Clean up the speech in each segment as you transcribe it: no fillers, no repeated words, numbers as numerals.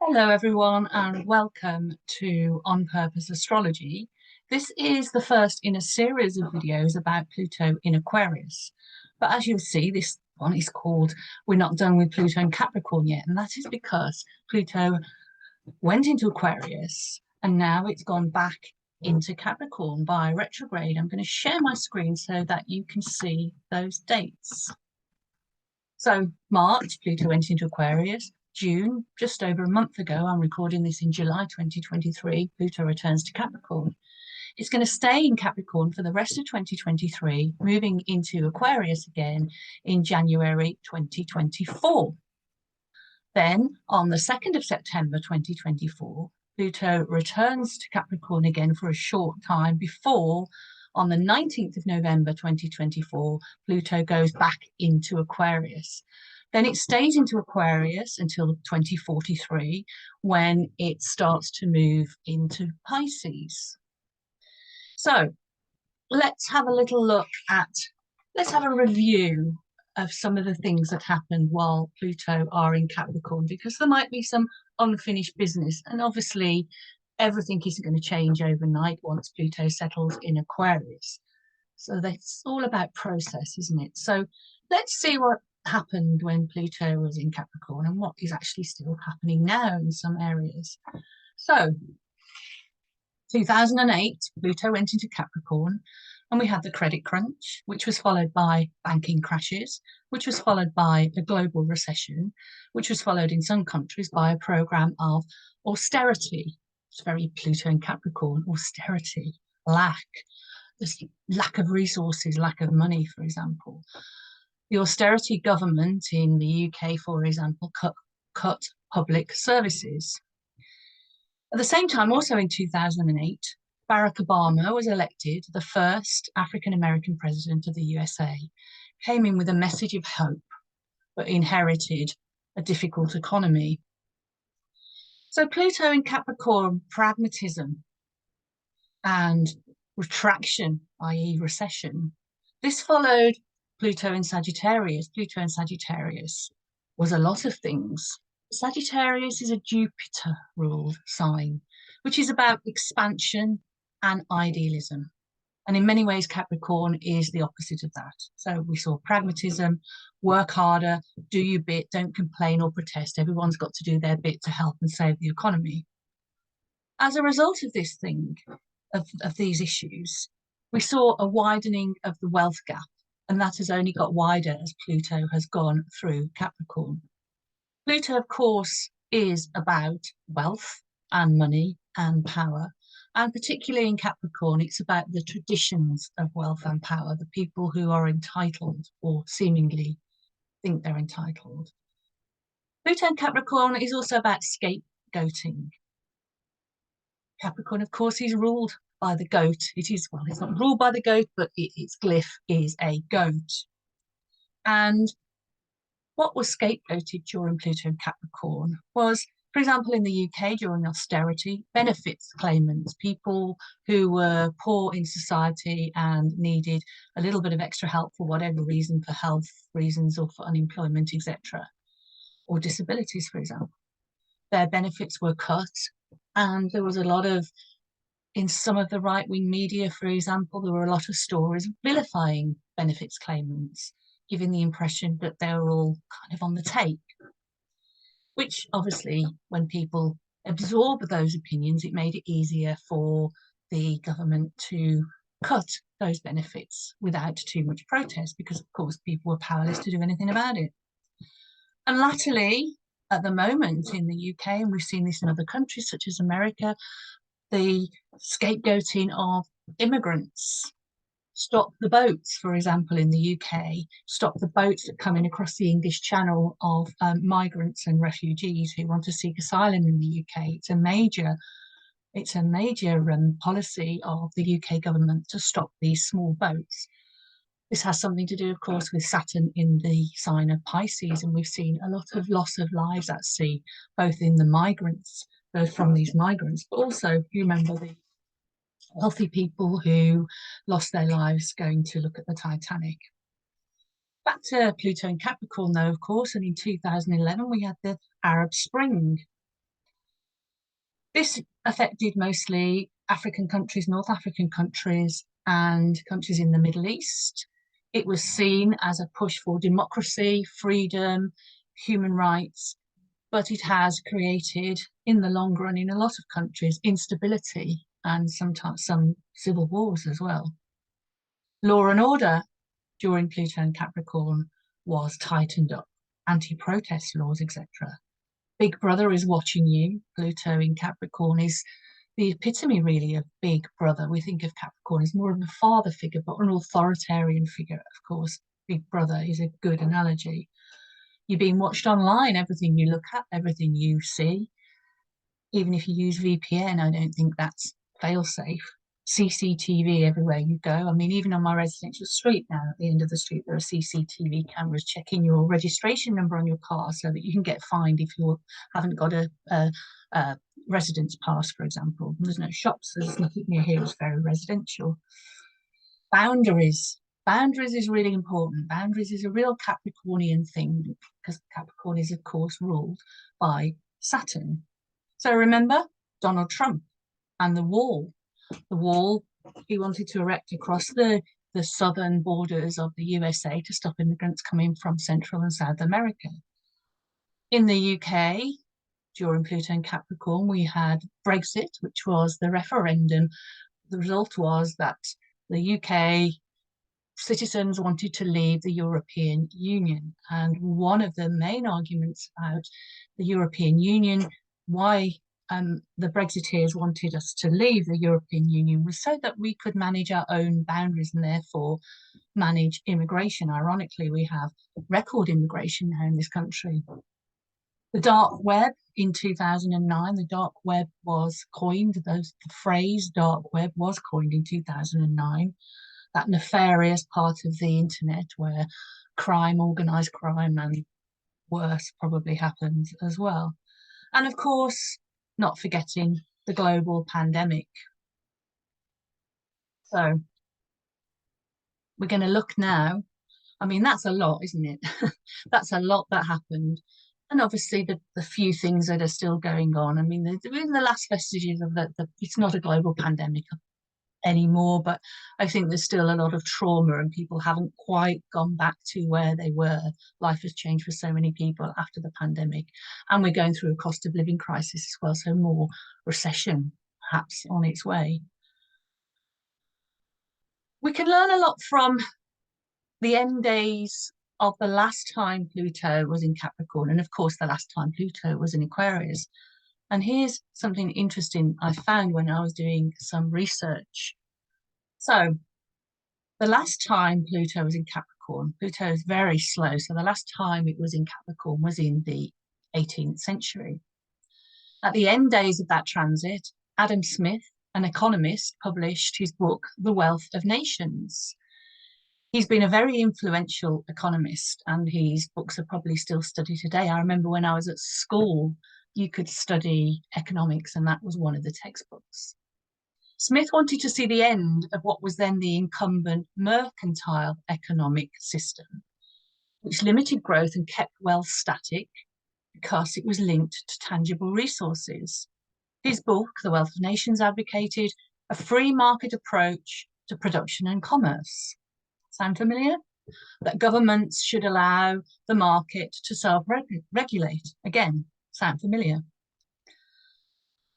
Hello, everyone, and welcome to On Purpose Astrology. This is the first in a series of videos about Pluto in Aquarius. But as you'll see, this one is called We're Not Done with Pluto in Capricorn Yet. And that is because Pluto went into Aquarius and now it's gone back into Capricorn by retrograde. I'm going to share my screen so that you can see those dates. So March, Pluto went into Aquarius. June, just over a month ago, I'm recording this in July 2023, Pluto returns to Capricorn. It's going to stay in Capricorn for the rest of 2023, moving into Aquarius again in January 2024. Then on the 2nd of September 2024, Pluto returns to Capricorn again for a short time before, on the 19th of November 2024, Pluto goes back into Aquarius. Then it stays into Aquarius until 2043, when it starts to move into Pisces. So let's have a little look at, let's have a review of some of the things that happened while Pluto are in Capricorn, because there might be some unfinished business. And obviously, everything isn't going to change overnight once Pluto settles in Aquarius. So that's all about process, isn't it? So let's see what happened when Pluto was in Capricorn and what is actually still happening now in some areas. So 2008, Pluto went into Capricorn and we had the credit crunch, which was followed by banking crashes, which was followed by a global recession, which was followed in some countries by a program of austerity. It's very Pluto and Capricorn, austerity, lack. There's lack of resources, lack of money, for example. The austerity government in the UK, for example, cut public services. At the same time, also in 2008, Barack Obama was elected the first African-American president of the USA, came in with a message of hope, but inherited a difficult economy. So Pluto in Capricorn, pragmatism and retraction, i.e. recession. This followed Pluto in Sagittarius. Pluto in Sagittarius was a lot of things. Sagittarius is a Jupiter-ruled sign, which is about expansion and idealism. And in many ways, Capricorn is the opposite of that. So we saw pragmatism, work harder, do your bit, don't complain or protest. Everyone's got to do their bit to help and save the economy. As a result of this thing, of these issues, we saw a widening of the wealth gap, and that has only got wider as Pluto has gone through Capricorn. Pluto, of course, is about wealth and money and power. And particularly in Capricorn, it's about the traditions of wealth and power, the people who are entitled or seemingly think they're entitled. Pluto in Capricorn is also about scapegoating. Capricorn, of course, is ruled by the goat. It is, well, it's not ruled by the goat, but its glyph is a goat. And what was scapegoated during Pluto and Capricorn was, for example, in the UK during austerity, benefits claimants, people who were poor in society and needed a little bit of extra help for whatever reason, for health reasons or for unemployment, etc., or disabilities, for example. Their benefits were cut, and there was a lot of, in some of the right-wing media, for example, there were a lot of stories vilifying benefits claimants, giving the impression that they were all kind of on the take, which obviously, when people absorb those opinions, it made it easier for the government to cut those benefits without too much protest, because, of course, people were powerless to do anything about it. And latterly, at the moment in the UK, and we've seen this in other countries such as America, the scapegoating of immigrants. Stop the boats, for example, in the UK, stop the boats that come in across the English Channel of migrants and refugees who want to seek asylum in the UK. It's a major policy of the UK government to stop these small boats. This has something to do, of course, with Saturn in the sign of Pisces, and we've seen a lot of loss of lives at sea, both in the migrants, both from these migrants, but also, you remember the wealthy people who lost their lives going to look at the Titanic. Back to Pluto and Capricorn, though, of course, and in 2011 we had the Arab Spring. This affected mostly African countries, North African countries, and countries in the Middle East. It was seen as a push for democracy, freedom, human rights, but it has created, in the long run, in a lot of countries, instability and sometimes some civil wars as well. Law and order during Pluto and Capricorn was tightened up, anti-protest laws, etc. Big Brother is watching you. Pluto in Capricorn is the epitome, really, of Big Brother. We think of Capricorn as more of a father figure, but an authoritarian figure, of course. Big Brother is a good analogy. You're being watched online, everything you look at, everything you see. Even if you use VPN, I don't think that's fail safe. CCTV everywhere you go. I mean, even on my residential street now, at the end of the street, there are CCTV cameras checking your registration number on your car so that you can get fined if you haven't got a residence pass, for example. There's no shops, there's nothing near here, it's very residential. Boundaries. Boundaries is really important. Boundaries is a real Capricornian thing because Capricorn is, of course, ruled by Saturn. So remember Donald Trump and the wall. The wall he wanted to erect across the southern borders of the USA to stop immigrants coming from Central and South America. In the UK, during Pluto and Capricorn, we had Brexit, which was the referendum. The result was that the UK citizens wanted to leave the European Union. And one of the main arguments about the European Union, why the Brexiteers wanted us to leave the European Union, was so that we could manage our own boundaries and therefore manage immigration. Ironically, we have record immigration now in this country. The dark web in 2009, the dark web was coined, the phrase dark web was coined in 2009. That nefarious part of the internet where crime, organised crime, and worse probably happens as well. And of course, not forgetting the global pandemic. So we're going to look now. I mean, that's a lot, isn't it? That's a lot that happened. And obviously the few things that are still going on. I mean, in the last vestiges of it's not a global pandemic anymore, but I think there's still a lot of trauma and people haven't quite gone back to where they were. Life has changed for so many people after the pandemic, and we're going through a cost of living crisis as well, so more recession perhaps on its way. We can learn a lot from the end days of the last time Pluto was in Capricorn, and of course the last time Pluto was in Aquarius. And here's something interesting I found when I was doing some research. So the last time Pluto was in Capricorn, Pluto is very slow. So the last time it was in Capricorn was in the 18th century. At the end days of that transit, Adam Smith, an economist, published his book, The Wealth of Nations. He's been a very influential economist and his books are probably still studied today. I remember when I was at school, you could study economics and that was one of the textbooks. Smith wanted to see the end of what was then the incumbent mercantile economic system, which limited growth and kept wealth static because it was linked to tangible resources. His book, The Wealth of Nations, advocated a free market approach to production and commerce. Sound familiar? That governments should allow the market to self-regulate. Again, sound familiar?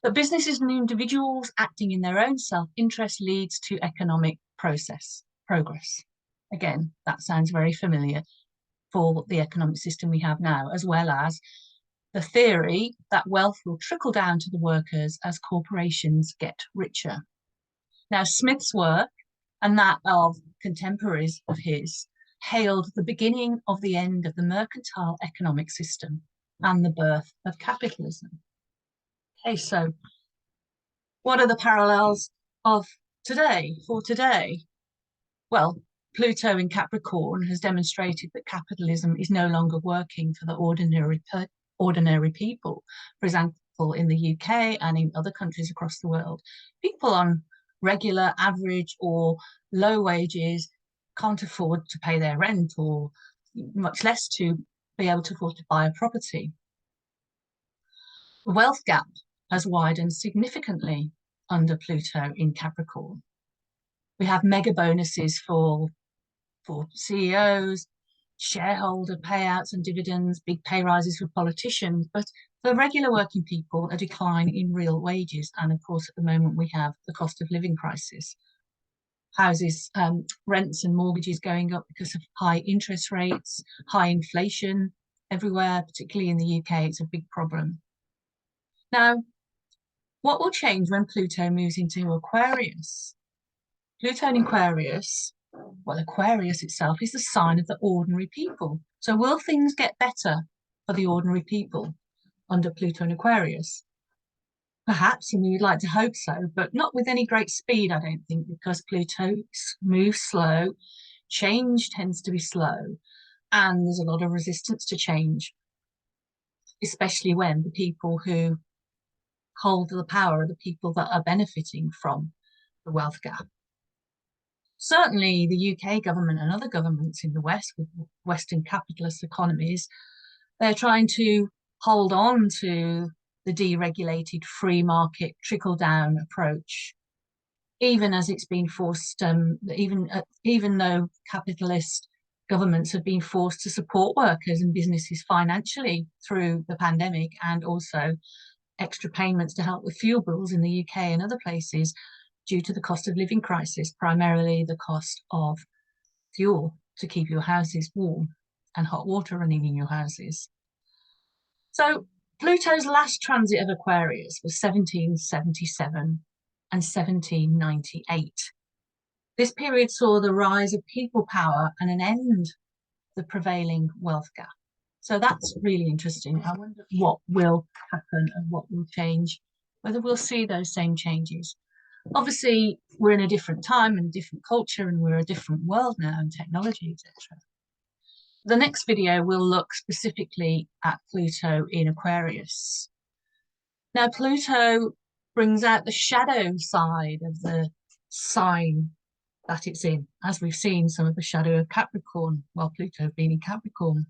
That businesses and individuals acting in their own self-interest leads to economic progress. Again, that sounds very familiar for the economic system we have now, as well as the theory that wealth will trickle down to the workers as corporations get richer. Now, Smith's work and that of contemporaries of his hailed the beginning of the end of the mercantile economic system and the birth of capitalism. Okay, so what are the parallels of today, for today? Well, Pluto in Capricorn has demonstrated that capitalism is no longer working for the ordinary people. For example, in the UK and in other countries across the world, people on regular, average or low wages can't afford to pay their rent or much less to be able to afford to buy a property. The wealth gap has widened significantly under Pluto in Capricorn. We have mega bonuses for CEOs, shareholder payouts and dividends, big pay rises for politicians, but for regular working people, a decline in real wages. And of course, at the moment, we have the cost of living crisis. Houses, rents and mortgages going up because of high interest rates, high inflation everywhere, particularly in the UK, it's a big problem. Now, what will change when Pluto moves into Aquarius? Pluto in Aquarius, well, Aquarius itself is the sign of the ordinary people. So will things get better for the ordinary people under Pluto in Aquarius? Perhaps, and we'd like to hope so, but not with any great speed, I don't think, because Pluto moves slow, change tends to be slow, and there's a lot of resistance to change, especially when the people who hold the power are the people that are benefiting from the wealth gap. Certainly, the UK government and other governments in the West, with Western capitalist economies, they're trying to hold on to the deregulated free market trickle-down approach, even as it's been forced, even though capitalist governments have been forced to support workers and businesses financially through the pandemic, and also extra payments to help with fuel bills in the UK and other places due to the cost of living crisis, primarily the cost of fuel to keep your houses warm and hot water running in your houses. So Pluto's last transit of Aquarius was 1777 and 1798. This period saw the rise of people power and an end to the prevailing wealth gap. So that's really interesting. I wonder what will happen and what will change, whether we'll see those same changes. Obviously, we're in a different time and different culture, and we're a different world now, and technology, etc. The next video will look specifically at Pluto in Aquarius. Now, Pluto brings out the shadow side of the sign that it's in, as we've seen some of the shadow of Capricorn, while Pluto being in Capricorn.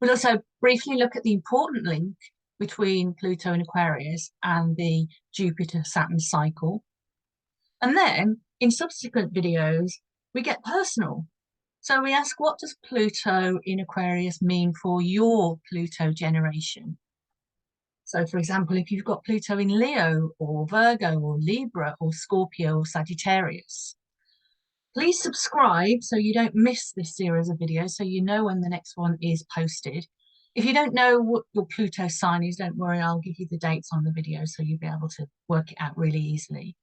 We'll also briefly look at the important link between Pluto and Aquarius and the Jupiter-Saturn cycle. And then in subsequent videos, we get personal. So we ask, what does Pluto in Aquarius mean for your Pluto generation? So for example, if you've got Pluto in Leo or Virgo or Libra or Scorpio or Sagittarius, please subscribe so you don't miss this series of videos, so you know when the next one is posted. If you don't know what your Pluto sign is, don't worry, I'll give you the dates on the video so you'll be able to work it out really easily.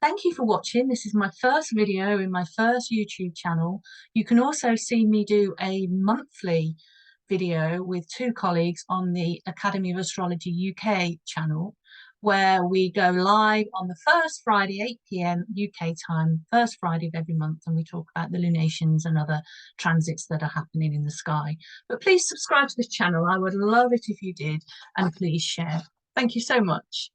Thank you for watching. This is my first video in my first YouTube channel. You can also see me do a monthly video with two colleagues on the Academy of Astrology UK channel, where we go live on the first Friday, 8 p.m. UK time, first Friday of every month, and we talk about the lunations and other transits that are happening in the sky. But please subscribe to this channel. I would love it if you did, and please share. Thank you so much.